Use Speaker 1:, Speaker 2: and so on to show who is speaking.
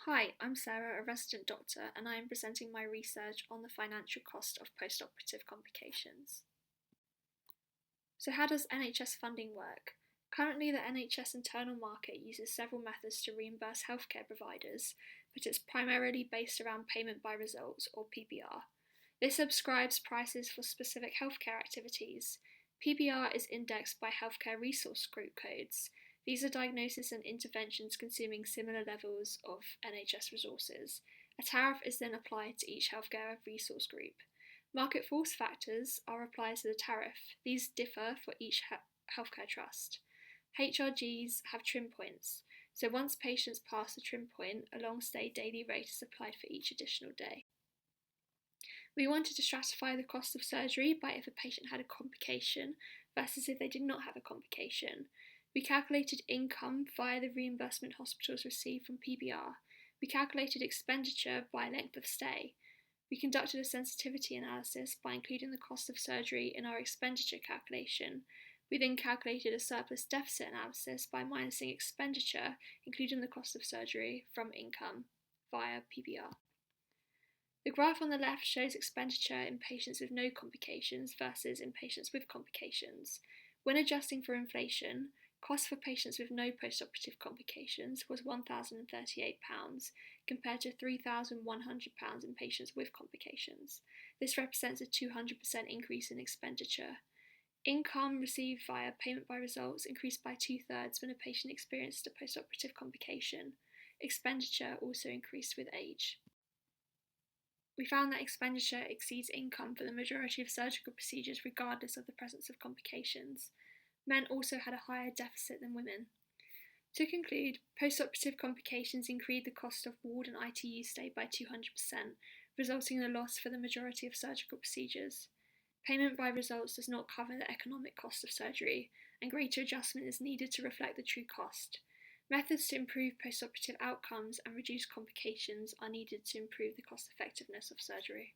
Speaker 1: Hi, I'm Sarah, a resident doctor, and I am presenting my research on the financial cost of postoperative complications. So how does NHS funding work? Currently, the NHS internal market uses several methods to reimburse healthcare providers, but it's primarily based around payment by results, or PBR. This subscribes prices for specific healthcare activities. PBR is indexed by healthcare resource group codes. These are diagnoses and interventions consuming similar levels of NHS resources. A tariff is then applied to each healthcare resource group. Market force factors are applied to the tariff. These differ for each healthcare trust. HRGs have trim points, so once patients pass the trim point, a long stay daily rate is applied for each additional day. We wanted to stratify the cost of surgery by if a patient had a complication versus if they did not have a complication. We calculated income via the reimbursement hospitals receive from PBR. We calculated expenditure by length of stay. We conducted a sensitivity analysis by including the cost of surgery in our expenditure calculation. We then calculated a surplus deficit analysis by minusing expenditure, including the cost of surgery, from income via PBR. The graph on the left shows expenditure in patients with no complications versus in patients with complications. When adjusting for inflation, cost for patients with no postoperative complications was £1,038 compared to £3,100 in patients with complications. This represents a 200% increase in expenditure. Income received via payment by results increased by 2/3 when a patient experienced a postoperative complication. Expenditure also increased with age. We found that expenditure exceeds income for the majority of surgical procedures regardless of the presence of complications. Men also had a higher deficit than women. To conclude, postoperative complications increased the cost of ward and ITU stay by 200%, resulting in a loss for the majority of surgical procedures. Payment by results does not cover the economic cost of surgery, and greater adjustment is needed to reflect the true cost. Methods to improve postoperative outcomes and reduce complications are needed to improve the cost effectiveness of surgery.